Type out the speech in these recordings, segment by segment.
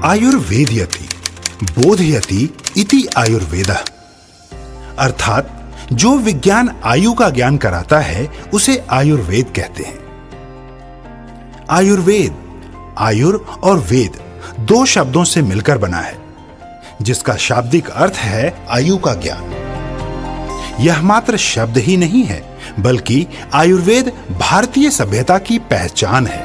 आयुर्वेदयति बोधयति इति आयुर्वेदः, अर्थात जो विज्ञान आयु का ज्ञान कराता है उसे आयुर्वेद कहते हैं। आयुर्वेद, आयुर और वेद दो शब्दों से मिलकर बना है, जिसका शाब्दिक अर्थ है आयु का ज्ञान। यह मात्र शब्द ही नहीं है, बल्कि आयुर्वेद भारतीय सभ्यता की पहचान है।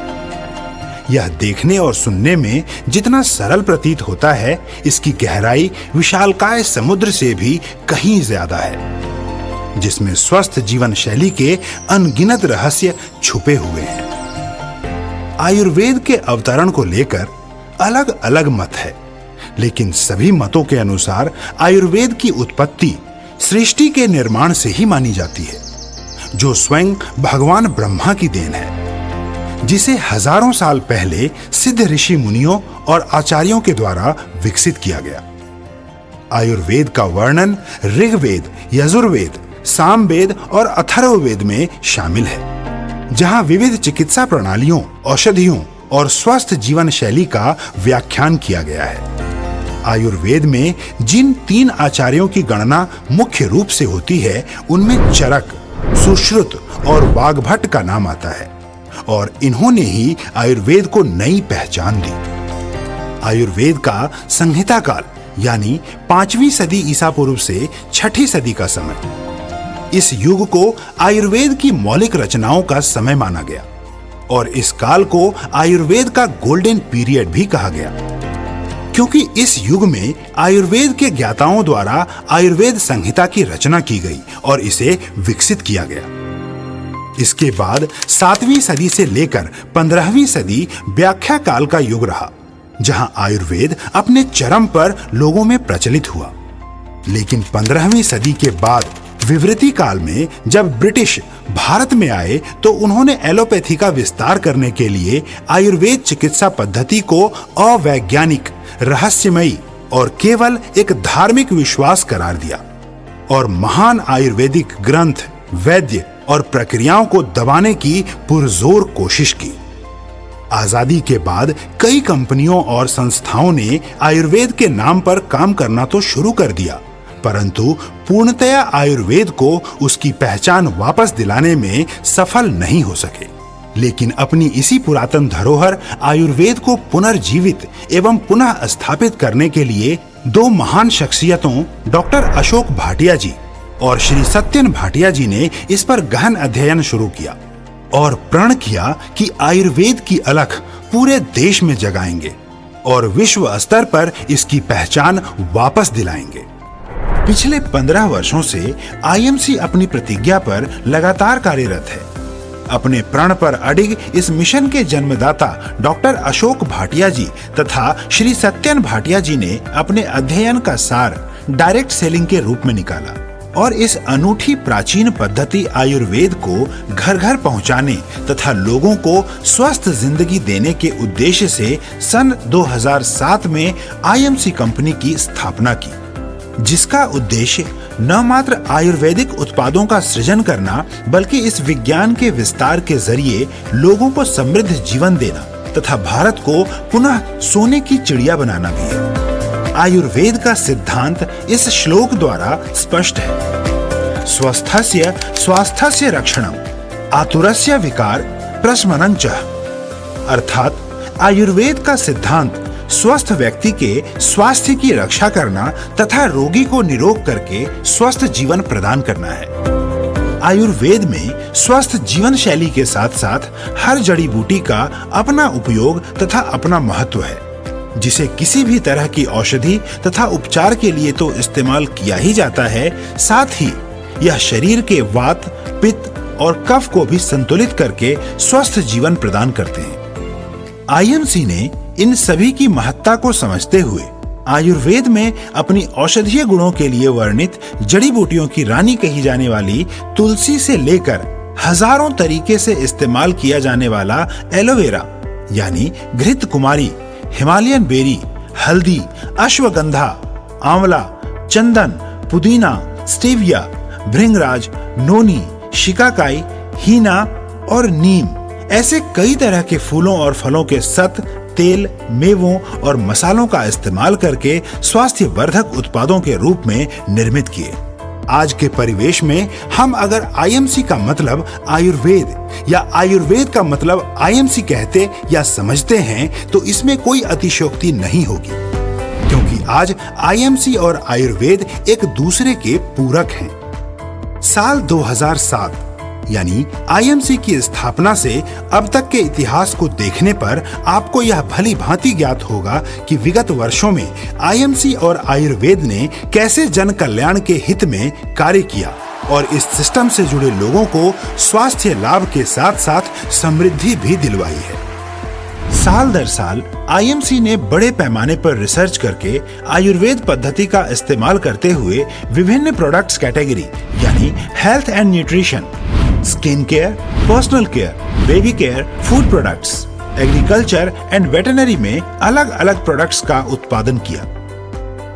यह देखने और सुनने में जितना सरल प्रतीत होता है, इसकी गहराई विशालकाय समुद्र से भी कहीं ज्यादा है, जिसमें स्वस्थ जीवन शैली के अनगिनत रहस्य छुपे हुए हैं। आयुर्वेद के अवतरण को लेकर अलग अलग मत है, लेकिन सभी मतों के अनुसार आयुर्वेद की उत्पत्ति सृष्टि के निर्माण से ही मानी जाती है, जो स्वयं भगवान ब्रह्मा की देन है, जिसे हजारों साल पहले सिद्ध ऋषि मुनियों और आचार्यों के द्वारा विकसित किया गया। आयुर्वेद का वर्णन ऋग्वेद, यजुर्वेद, सामवेद और अथर्ववेद में शामिल है, जहां विविध चिकित्सा प्रणालियों, औषधियों और स्वस्थ जीवन शैली का व्याख्यान किया गया है। आयुर्वेद में जिन 3 आचार्यों की गणना मुख्य रूप से होती है, उनमें चरक, सुश्रुत और वाग्भट का नाम आता है, और इन्होंने ही आयुर्वेद को नई पहचान दी। आयुर्वेद का संहिता काल यानी 5वीं सदी ईसा पूर्व से 6ठी सदी का समय, इस युग को आयुर्वेद की मौलिक रचनाओं का समय माना गया, और इस काल को आयुर्वेद का गोल्डन पीरियड भी कहा गया, क्योंकि इस युग में आयुर्वेद के ज्ञाताओं द्वारा आयुर्वेद संहिता की रचना की गई और इसे विकसित किया गया। इसके बाद 7वीं सदी से लेकर 15वीं सदी व्याख्या काल का युग रहा, जहां आयुर्वेद अपने चरम पर लोगों में प्रचलित हुआ। लेकिन 15वीं सदी के बाद विवृति काल में जब ब्रिटिश भारत में आए, तो उन्होंने एलोपैथी का विस्तार करने के लिए आयुर्वेद चिकित्सा पद्धति को अवैज्ञानिक, रहस्यमयी और केवल एक धार्मिक विश्वास करार दिया, और महान आयुर्वेदिक ग्रंथ, वैद्य और प्रक्रियाओं को दबाने की पुरजोर कोशिश की। आजादी के बाद कई कंपनियों और संस्थाओं ने आयुर्वेद के नाम पर काम करना तो शुरू कर दिया, परंतु पूर्णतया आयुर्वेद को उसकी पहचान वापस दिलाने में सफल नहीं हो सके। लेकिन अपनी इसी पुरातन धरोहर आयुर्वेद को पुनर्जीवित एवं पुनः स्थापित करने के लिए 2 महान शख्सियतों डॉक्टर अशोक भाटिया जी और श्री सत्यन भाटिया जी ने इस पर गहन अध्ययन शुरू किया और प्रण किया कि आयुर्वेद की अलख पूरे देश में जगाएंगे और विश्व स्तर पर इसकी पहचान वापस दिलाएंगे। पिछले 15 वर्षों से आईएमसी अपनी प्रतिज्ञा पर लगातार कार्यरत है। अपने प्रण पर अडिग इस मिशन के जन्मदाता डॉक्टर अशोक भाटिया जी तथा श्री सत्यन भाटिया जी ने अपने अध्ययन का सार डायरेक्ट सेलिंग के रूप में निकाला, और इस अनूठी प्राचीन पद्धति आयुर्वेद को घर घर पहुंचाने तथा लोगों को स्वस्थ जिंदगी देने के उद्देश्य से सन 2007 में आईएमसी कंपनी की स्थापना की, जिसका उद्देश्य न मात्र आयुर्वेदिक उत्पादों का सृजन करना, बल्कि इस विज्ञान के विस्तार के जरिए लोगों को समृद्ध जीवन देना तथा भारत को पुनः सोने की चिड़िया बनाना भी है। आयुर्वेद का सिद्धांत इस श्लोक द्वारा स्पष्ट है। स्वस्थस्य स्वास्थ्यस्य रक्षणम, आतुरस्य विकार प्रशमनं च, अर्थात आयुर्वेद का सिद्धांत स्वस्थ व्यक्ति के स्वास्थ्य की रक्षा करना तथा रोगी को निरोग करके स्वस्थ जीवन प्रदान करना है। आयुर्वेद में स्वस्थ जीवन शैली के साथ साथ हर जड़ी बूटी का अपना उपयोग तथा अपना महत्व है, जिसे किसी भी तरह की औषधि तथा उपचार के लिए तो इस्तेमाल किया ही जाता है, साथ ही यह शरीर के वात, पित्त और कफ को भी संतुलित करके स्वस्थ जीवन प्रदान करते हैं। आईएमसी ने इन सभी की महत्ता को समझते हुए आयुर्वेद में अपनी औषधीय गुणों के लिए वर्णित जड़ी बूटियों की रानी कही जाने वाली तुलसी से लेकर हजारों तरीके से इस्तेमाल किया जाने वाला एलोवेरा यानी घृत कुमारी, हिमालयन बेरी, हल्दी, अश्वगंधा, आंवला, चंदन, पुदीना, स्टीविया, भृंगराज, नोनी, शिकाकाई, हीना और नीम, ऐसे कई तरह के फूलों और फलों के सत, तेल, मेवों और मसालों का इस्तेमाल करके स्वास्थ्यवर्धक उत्पादों के रूप में निर्मित किए। आज के परिवेश में हम अगर आईएमसी का मतलब आयुर्वेद या आयुर्वेद का मतलब आईएमसी कहते या समझते हैं तो इसमें कोई अतिशयोक्ति नहीं होगी, क्योंकि आज आईएमसी और आयुर्वेद एक दूसरे के पूरक हैं। साल 2007 यानी आईएमसी की स्थापना से अब तक के इतिहास को देखने पर आपको यह भली भांति ज्ञात होगा कि विगत वर्षों में आईएमसी और आयुर्वेद ने कैसे जन कल्याण के हित में कार्य किया और इस सिस्टम से जुड़े लोगों को स्वास्थ्य लाभ के साथ साथ समृद्धि भी दिलवाई है। साल दर साल आईएमसी ने बड़े पैमाने पर रिसर्च करके आयुर्वेद पद्धति का इस्तेमाल करते हुए विभिन्न प्रोडक्ट्स कैटेगरी यानी health and nutrition, skin care, personal care, baby care, food products, agriculture and veterinary में अलग अलग प्रोडक्ट्स का उत्पादन किया।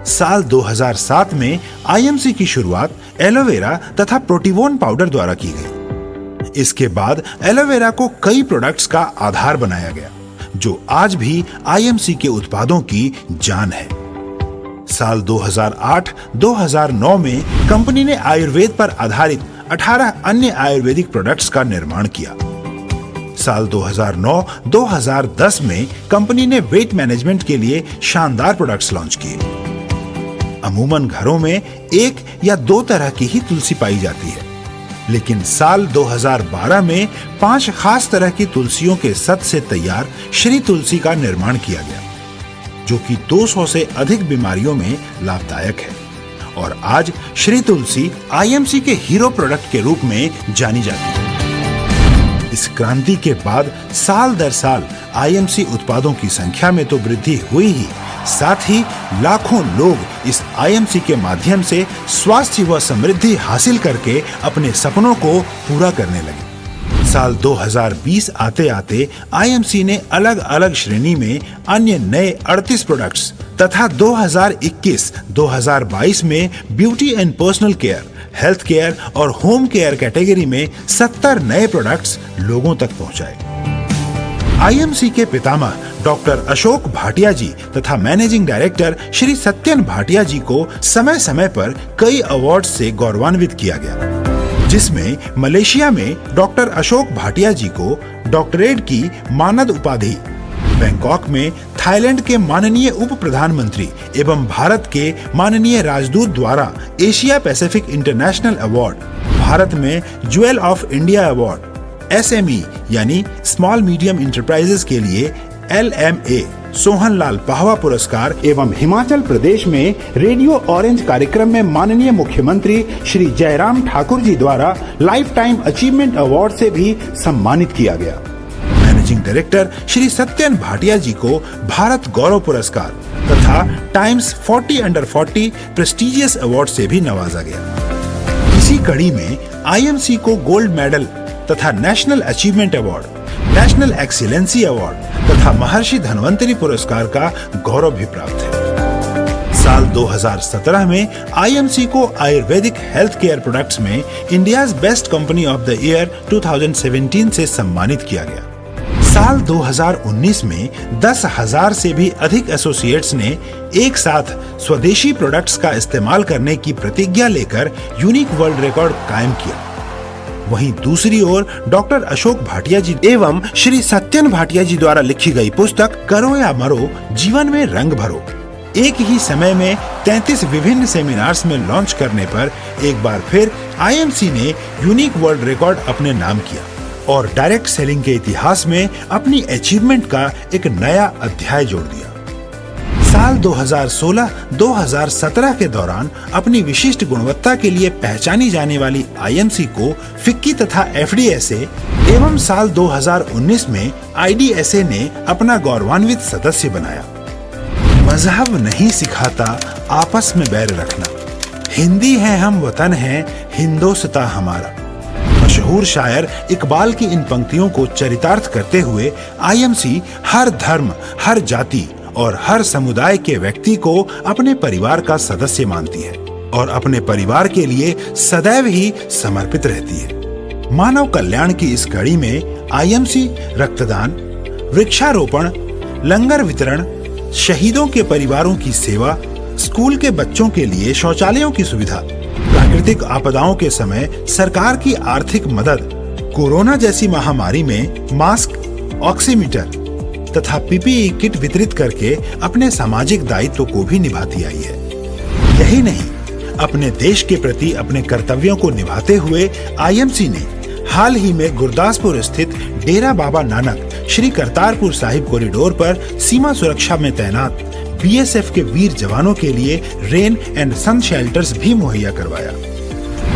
साल 2007 में आईएमसी की शुरुआत एलोवेरा तथा प्रोटीवोन पाउडर द्वारा की गई। इसके बाद एलोवेरा को कई प्रोडक्ट्स का आधार बनाया गया, जो आज भी आईएमसी के उत्पादों की जान है। साल 2008-2009 में कंपनी ने आयुर्वेद पर आधारित 18 अन्य आयुर्वेदिक प्रोडक्ट्स का निर्माण किया। साल 2009-2010 में कंपनी ने वेट मैनेजमेंट के लिए शानदार प्रोडक्ट्स लॉन्च किए। अमूमन घरों में एक या दो तरह की ही तुलसी पाई जाती है, लेकिन साल 2012 में 5 खास तरह की तुलसियों के सत से तैयार श्री तुलसी का निर्माण किया गया, जो कि 200 से अधिक बीमारियों में लाभदायक है और आज श्री तुलसी आईएमसी के हीरो प्रोडक्ट के रूप में जानी जाती है। इस क्रांति के बाद साल दर साल आईएमसी उत्पादों की संख्या में तो वृद्धि हुई ही, साथ ही लाखों लोग इस आईएमसी के माध्यम से स्वास्थ्य व समृद्धि हासिल करके अपने सपनों को पूरा करने लगे। साल 2020 आते आते आईएमसी ने अलग अलग श्रेणी में अन्य नए 38 प्रोडक्ट्स तथा 2021-2022 में beauty and personal care, health care और होम केयर कैटेगरी में 70 नए प्रोडक्ट्स लोगों तक पहुंचाए। आईएमसी के पितामह डॉक्टर अशोक भाटिया जी तथा मैनेजिंग डायरेक्टर श्री सत्यन भाटिया जी को समय समय पर कई अवार्ड से गौरवान्वित किया गया, जिसमें मलेशिया में डॉक्टर अशोक भाटिया जी को डॉक्टरेट की मानद उपाधि, बैंकॉक में थाईलैंड के माननीय उप प्रधानमंत्री एवं भारत के माननीय राजदूत द्वारा Asia Pacific international award, Bharat में jewel of India award, SME यानी स्मॉल मीडियम इंटरप्राइजेस के लिए LMA सोहनलाल पाहवा पुरस्कार एवं हिमाचल प्रदेश में रेडियो ऑरेंज कार्यक्रम में माननीय मुख्यमंत्री श्री जयराम ठाकुर जी द्वारा लाइफ टाइम अचीवमेंट अवार्ड से भी सम्मानित किया गया। मैनेजिंग डायरेक्टर श्री सत्यन भाटिया जी को भारत गौरव पुरस्कार तथा टाइम्स 40 अंडर 40 प्रेस्टिजियस अवार्ड से भी नवाजा गया। इसी कड़ी में आईएमसी को गोल्ड मेडल तथा national achievement award, national excellency award तथा महर्षि धन्वंतरी पुरस्कार का गौरव भी प्राप्त है। साल 2017 में आईएमसी को आयुर्वेदिक हेल्थ केयर प्रोडक्ट्स में India's best company of the year 2017 से सम्मानित किया गया। साल 2019 में 10,000 से भी अधिक एसोसिएट्स ने एक साथ स्वदेशी प्रोडक्ट्स का इस्तेमाल करने की प्रतिज्ञा लेकर यूनिक वर्ल्ड रिकॉर्ड कायम किया। वहीं दूसरी ओर डॉक्टर अशोक भाटिया जी एवं श्री सत्यन भाटिया जी द्वारा लिखी गई पुस्तक करो या मरो, जीवन में रंग भरो एक ही समय में 33 विभिन्न सेमिनार्स में लॉन्च करने पर एक बार फिर आईएमसी ने यूनिक वर्ल्ड रिकॉर्ड अपने नाम किया और डायरेक्ट सेलिंग के इतिहास में अपनी अचीवमेंट का एक नया अध्याय जोड़ दिया। साल 2016-2017 के दौरान अपनी विशिष्ट गुणवत्ता के लिए पहचानी जाने वाली आईएमसी को फिक्की तथा एफडीएसए एवं साल 2019 में आईडीएसए ने अपना गौरवान्वित सदस्य बनाया। मजहब नहीं सिखाता आपस में बैर रखना, हिंदी है हम वतन है हिंदोस्तां हमारा। मशहूर शायर इकबाल की इन पंक्तियों को चरितार्थ करते हुए आईएमसी हर धर्म, हर जाति और हर समुदाय के व्यक्ति को अपने परिवार का सदस्य मानती है और अपने परिवार के लिए सदैव ही समर्पित रहती है। मानव कल्याण की इस कड़ी में आईएमसी रक्तदान, वृक्षारोपण, लंगर वितरण, शहीदों के परिवारों की सेवा, स्कूल के बच्चों के लिए शौचालयों की सुविधा, प्राकृतिक आपदाओं के समय सरकार की आर्थिक मदद, कोरोना जैसी महामारी में मास्क, ऑक्सीमीटर तथा पीपीई किट वितरित करके अपने सामाजिक दायित्व को भी निभाती आई है। यही नहीं, अपने देश के प्रति अपने कर्तव्यों को निभाते हुए आईएमसी ने हाल ही में गुरदासपुर स्थित डेरा बाबा नानक श्री करतारपुर साहिब कॉरिडोर पर सीमा सुरक्षा में तैनात बीएसएफ के वीर जवानों के लिए रेन एंड सन शेल्टर्स भी मुहैया करवाया।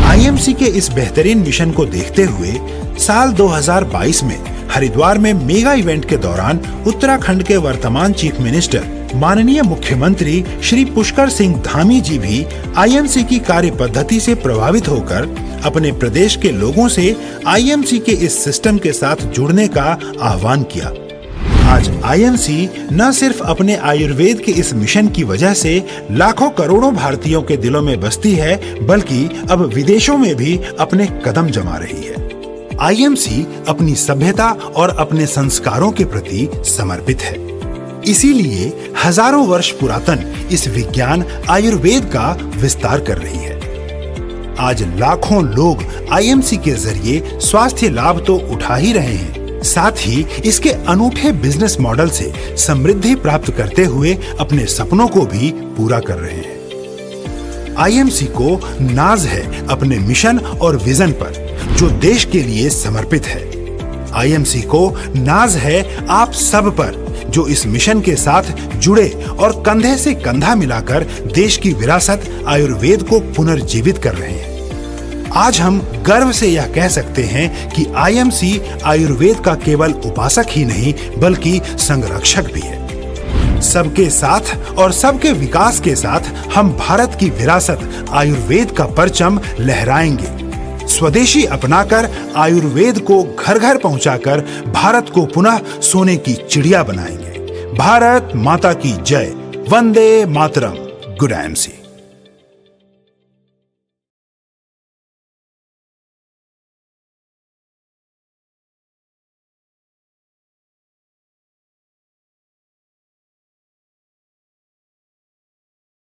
आईएमसी के इस बेहतरीन मिशन को देखते हुए साल 2022 में हरिद्वार में मेगा इवेंट के दौरान उत्तराखंड के वर्तमान चीफ मिनिस्टर माननीय मुख्यमंत्री श्री पुष्कर सिंह धामी जी भी आईएमसी की कार्य पद्धति से प्रभावित होकर अपने प्रदेश के लोगों से आईएमसी के इस सिस्टम के साथ जुड़ने का आह्वान किया। आज आईएमसी न सिर्फ अपने आयुर्वेद के इस मिशन की वजह से लाखों करोड़ों भारतीयों के दिलों में बसती है, बल्कि अब विदेशों में भी अपने कदम जमा रही है। आईएमसी अपनी सभ्यता और अपने संस्कारों के प्रति समर्पित है। इसीलिए हजारों वर्ष पुरातन इस विज्ञान आयुर्वेद का विस्तार कर रही है। आज लाखों लोग आईएमसी के जरिए स्वास्थ्य लाभ तो उठा ही रहे हैं, साथ ही इसके अनूठे बिजनेस मॉडल से समृद्धि प्राप्त करते हुए अपने सपनों को भी पूरा कर रहे हैं। आईएमसी को नाज है अपने मिशन और विजन पर, जो देश के लिए समर्पित है। आईएमसी को नाज है आप सब पर, जो इस मिशन के साथ जुड़े और कंधे से कंधा मिलाकर देश की विरासत आयुर्वेद को पुनर्जीवित कर रहे हैं। आज हम गर्व से यह कह सकते हैं कि आईएमसी आयुर्वेद का केवल उपासक ही नहीं, बल्कि संरक्षक भी है। सबके साथ और सबके विकास के साथ हम भारत की विरासत आयुर्वेद का परचम लहराएंगे। स्वदेशी अपनाकर आयुर्वेद को घर घर पहुंचाकर भारत को पुनः सोने की चिड़िया बनाएंगे। भारत माता की जय। वंदे मातरम। Good IMC.